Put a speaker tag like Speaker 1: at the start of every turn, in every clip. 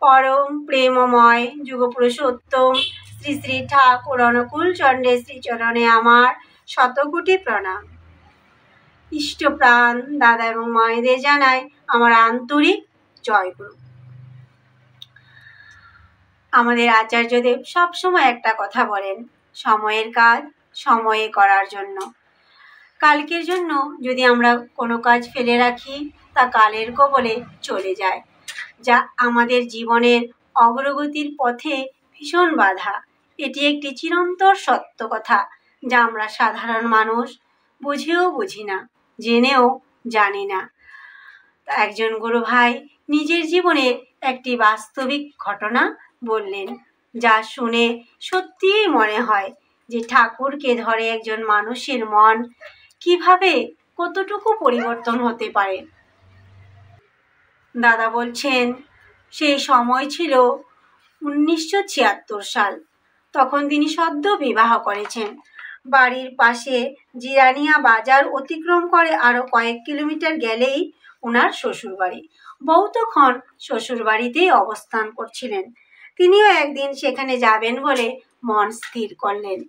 Speaker 1: পরম প্রেমময় যুগপুরুষোত্তম শ্রী শ্রী ঠাকুর অনুকূল চন্দ্রের শ্রীচরণে আমার শতকোটি প্রণাম। ইষ্টপ্রাণ দাদা এবং মায়েদের জানাই আমার আন্তরিক জয়গুরু। আমাদের আচার্যদেব সবসময় একটা কথা বলেন, সময়ের কাজ সময়ে করার জন্য। কালকের জন্য যদি আমরা কোনো কাজ ফেলে রাখি তা কালের কবলে চলে যায়, যা আমাদের জীবনের অগ্রগতির পথে ভীষণ বাধা। এটি একটি চিরন্তর সত্য কথা, যা আমরা সাধারণ মানুষ বুঝেও বুঝি না, জেনেও জানি না। একজন গুরু ভাই নিজের জীবনের একটি বাস্তবিক ঘটনা বললেন, যা শুনে সত্যিই মনে হয় যে ঠাকুরকে ধরে একজন মানুষের মন কিভাবে কতটুকু পরিবর্তন হতে পারে। দাদা বলছেন, সেই সময় ছিল 1976 সাল। তখন তিনি সদ্য বিবাহ করেছেন। বাড়ির পাশে জিরানিয়া বাজার অতিক্রম করে আরো কয়েক কিলোমিটার গেলেই ওনার শ্বশুরবাড়ি। বউ তখন শ্বশুরবাড়িতেই অবস্থান করছিলেন। তিনিও একদিন সেখানে যাবেন বলে মন স্থির করলেন।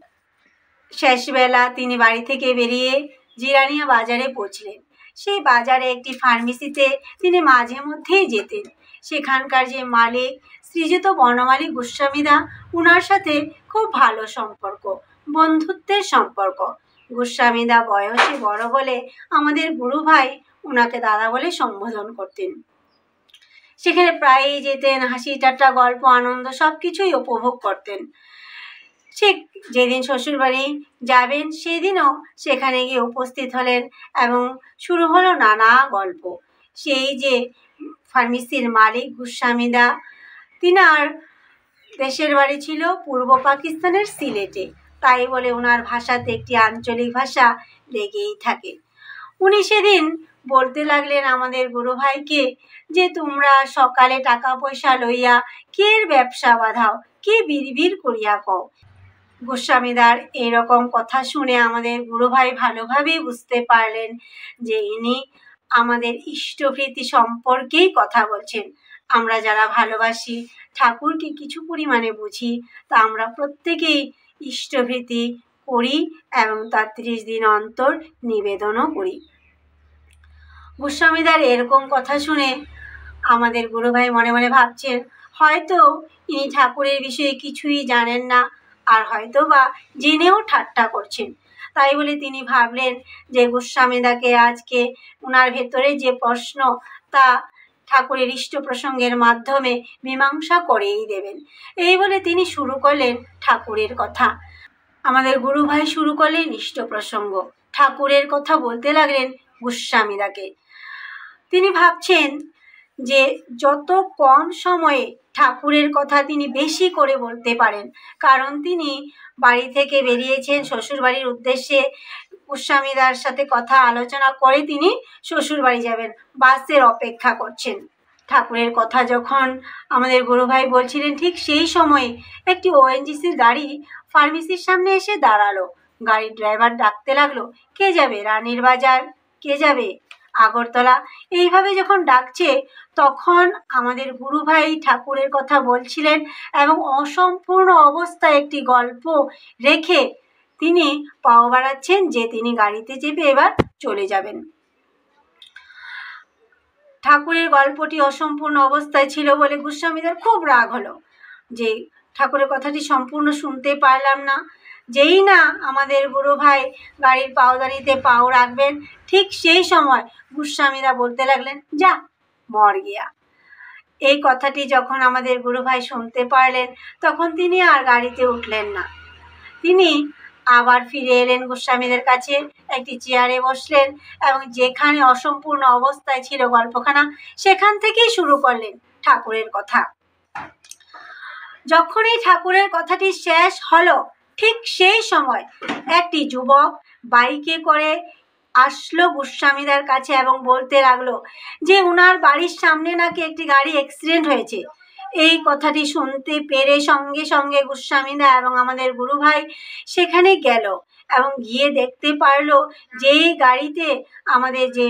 Speaker 1: শেষবেলা তিনি বাড়ি থেকে বেরিয়ে জিরানিয়া বাজারে পৌঁছলেন। সেই বাজারে একটি ফার্মেসিতে তিনি মাঝে মধ্যেই যেতেন। সেখানকার যে মালিক শ্রীযুত বনমালী গোস্বামীদা, উনার সাথে খুব ভালো সম্পর্ক, বন্ধুত্বের সম্পর্ক। গোস্বামীদা বয়সে বড় বলে আমাদের গুরু ভাই ওনাকে দাদা বলে সম্বোধন করতেন। সেখানে প্রায়ই যেতেন, হাসি ঠাট্টা গল্প আনন্দ সবকিছুই উপভোগ করতেন। ঠিক যেদিন শ্বশুরবাড়ি যাবেন সেদিনও সেখানে গিয়ে উপস্থিত হলেন এবং শুরু হলো নানা গল্প। সেই যে ফার্মেসির মালিক গোস্বামীদা, তিনার দেশের বাড়ি ছিল পূর্ব পাকিস্তানের সিলেটে, তাই বলে ওনার ভাষাতে একটি আঞ্চলিক ভাষা লেগেই থাকে। উনি সেদিন বলতে লাগলেন আমাদের গুরু ভাইকে যে তোমরা সকালে টাকা পয়সা লইয়া কের ব্যবসা বাঁধাও, কে বিড়বিড় করিয়া কও। গোস্বামীদার এরকম কথা শুনে আমাদের গুরু ভাই ভালোভাবেই বুঝতে পারলেন যে ইনি আমাদের ইষ্টভৃতি সম্পর্কেই কথা বলছেন। আমরা যারা ভালোবাসি, ঠাকুরকে কিছু পরিমাণে বুঝি, তা আমরা প্রত্যেকেই ইষ্টভৃতি করি এবং তার 30 দিন অন্তর নিবেদনও করি। গোস্বামীদার এরকম কথা শুনে আমাদের গুরু ভাই মনে মনে ভাবছেন, হয়তো ইনি ঠাকুরের বিষয়ে কিছুই জানেন না, আর হয়তো বা জেনেও ঠাট্টা করছেন। তাই বলে তিনি ভাবলেন যে গোস্বামীদাকে আজকে ওনার ভেতরে যে প্রশ্ন তা ঠাকুরের ইষ্ট প্রসঙ্গের মাধ্যমে মীমাংসা করেই দেবেন। এই বলে তিনি শুরু করলেন ঠাকুরের কথা। আমাদের গুরু ভাই শুরু করলেন ইষ্ট প্রসঙ্গ, ঠাকুরের কথা বলতে লাগলেন গোস্বামীদাকে। তিনি ভাবছেন যে যত কম সময়ে ঠাকুরের কথা তিনি বেশি করে বলতে পারেন, কারণ তিনি বাড়ি থেকে বেরিয়েছেন শ্বশুরবাড়ির উদ্দেশ্যে। গোস্বামীদার সাথে কথা আলোচনা করে তিনি শ্বশুরবাড়ি যাবেন, বাসের অপেক্ষা করছেন। ঠাকুরের কথা যখন আমাদের গুরু ভাই বলছিলেন, ঠিক সেই সময়ে একটি ওএনজিসির গাড়ি ফার্মেসির সামনে এসে দাঁড়ালো। গাড়ির ড্রাইভার ডাকতে লাগলো, কে যাবে রানীর বাজার, কে যাবে আগরতলা। এইভাবে যখন ডাকছে তখন আমাদের গুরু ভাই ঠাকুরের কথা বলছিলেন এবং অসম্পূর্ণ অবস্থায় একটি গল্প রেখে তিনি পাও বাড়াচ্ছেন যে তিনি গাড়িতে চেপে এবার চলে যাবেন। ঠাকুরের গল্পটি অসম্পূর্ণ অবস্থায় ছিল বলে গোস্বামীদার খুব রাগ হলো যে ঠাকুরের কথাটি সম্পূর্ণ শুনতে পারলাম না। যেই না আমাদের গুরু ভাই গাড়ির পাওদানিতে পাও রাখবেন, ঠিক সেই সময় গোস্বামীদা বলতে লাগলেন, যা মর গিয়া। এই কথাটি যখন আমাদের গুরু ভাই শুনতে পারলেন তখন তিনি আর গাড়িতে উঠলেন না। তিনি আবার ফিরে এলেন গোস্বামীদের কাছে, একটি চেয়ারে বসলেন এবং যেখানে অসম্পূর্ণ অবস্থায় ছিল গল্পখানা সেখান থেকেই শুরু করলেন ঠাকুরের কথা। যখন এই ঠাকুরের কথাটি শেষ হলো ঠিক সেই সময় একটি যুবক বাইকে করে আসলো গোস্বামীদার কাছে এবং বলতে লাগলো যে উনার বাড়ির সামনে নাকি একটি গাড়ি অ্যাক্সিডেন্ট হয়েছে। এই কথাটি শুনতে পেরে সঙ্গে সঙ্গে গোস্বামীদা এবং আমাদের গুরু ভাই সেখানে গেল এবং গিয়ে দেখতে পারলো যে এই গাড়িতে আমাদের যে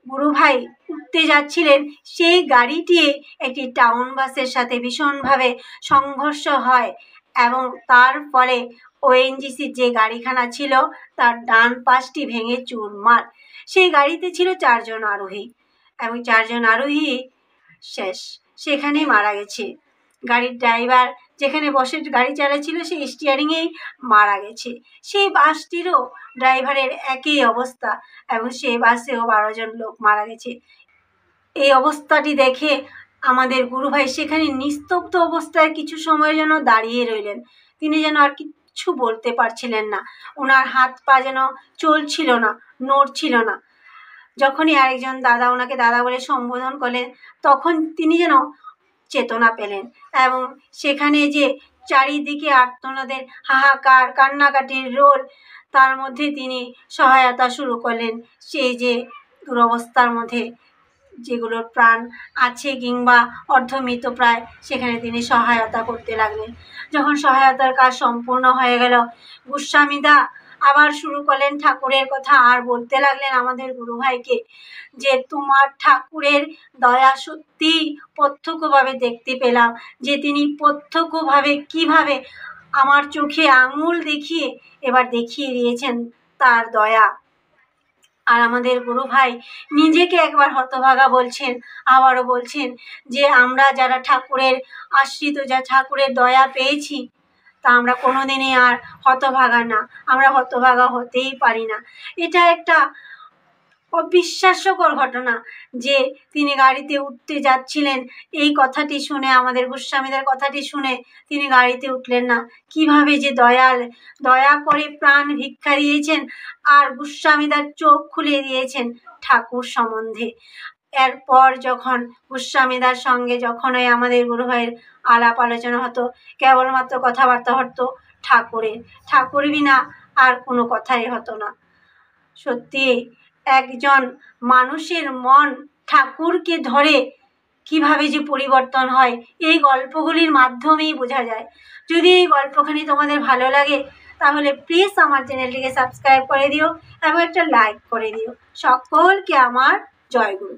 Speaker 1: গুরু ভাই উঠতে যাচ্ছিলেন, সেই গাড়িটি একটি টাউন বাসের সাথে ভীষণভাবে সংঘর্ষ হয় এবং তার ফলে ওএনজিসির যে গাড়িখানা ছিল তার ডান পাশটি ভেঙে চুরমার। সেই গাড়িতে ছিল 4 জন আরোহী এবং 4 জন আরোহী শেষ, সেখানেই মারা গেছে। গাড়ির ড্রাইভার যেখানে বসে গাড়ি চালাচ্ছিল সেই স্টিয়ারিংয়েই মারা গেছে। সেই বাসটিরও ড্রাইভারের একই অবস্থা এবং সেই বাসেও 12 জন লোক মারা গেছে। এই অবস্থাটি দেখে আমাদের গুরু ভাই সেখানে নিস্তব্ধ অবস্থায় কিছু সময় যেন দাঁড়িয়ে রইলেন। তিনি যেন আর কিচ্ছু বলতে পারছিলেন না, ওনার হাত পা যেন চলছিল না, নড়ছিল না। যখনই আরেকজন দাদা ওনাকে দাদা বলে সম্বোধন করলেন, তখন তিনি যেন চেতনা পেলেন এবং সেখানে যে চারিদিকে আর্তনাদের হাহাকার, কান্নাকাটির রোল, তার মধ্যে তিনি সহায়তা শুরু করলেন। সেই যে দুরবস্থার মধ্যে যেগুলোর প্রাণ আছে কিংবা অর্ধমৃত প্রায়, সেখানে তিনি সহায়তা করতে লাগলেন। যখন সহায়তার কাজ সম্পূর্ণ হয়ে গেল, গোস্বামীদা আবার শুরু করলেন ঠাকুরের কথা আর বলতে লাগলেন আমাদের গুরু ভাইকে যে তোমার ঠাকুরের দয়া সত্যি প্রত্যক্ষভাবে দেখতে পেলাম, যে তিনি প্রত্যক্ষভাবে কিভাবে আমার চোখে আঙুল দেখিয়ে এবার দেখিয়ে দিয়েছেন তার দয়া। আর আমাদের গুরু ভাই নিজেকে একবার হতভাগা বলছেন, আবারও বলছেন যে আমরা যারা ঠাকুরের আশ্রিত, যা ঠাকুরের দয়া পেয়েছি, তা আমরা কোনোদিনই আর হতভাগা না, আমরা হতভাগা হতেই পারি না। এটা একটা অবিশ্বাস্যকর ঘটনা যে তিনি গাড়িতে উঠতে যাচ্ছিলেন, এই কথাটি শুনে, আমাদের গোস্বামীদের কথাটি শুনে তিনি গাড়িতে উঠলেন না। কিভাবে যে দয়াল, দয়া করে প্রাণ ভিক্ষা দিয়েছেন আর গোস্বামীদার চোখ খুলে দিয়েছেন ঠাকুর সম্বন্ধে। এরপর যখন গোস্বামীদার সঙ্গে যখন ওই আমাদের গুরু ভাইয়ের আলাপ আলোচনা হতো, কেবলমাত্র কথাবার্তা হতো ঠাকুরের, ঠাকুর বিনা আর কোনো কথাই হতো না। সত্যি একজন মানুষের মন ঠাকুরকে ধরে কিভাবে যে পরিবর্তন হয়, এই গল্পগুলির মাধ্যমেই বোঝা যায়। যদি এই গল্পখানি তোমাদের ভালো লাগে তাহলে প্লিজ আমার চ্যানেলটিকে সাবস্ক্রাইব করে দিও এবং একটা লাইক করে দিও। সকলকে আমার জয়গুরু।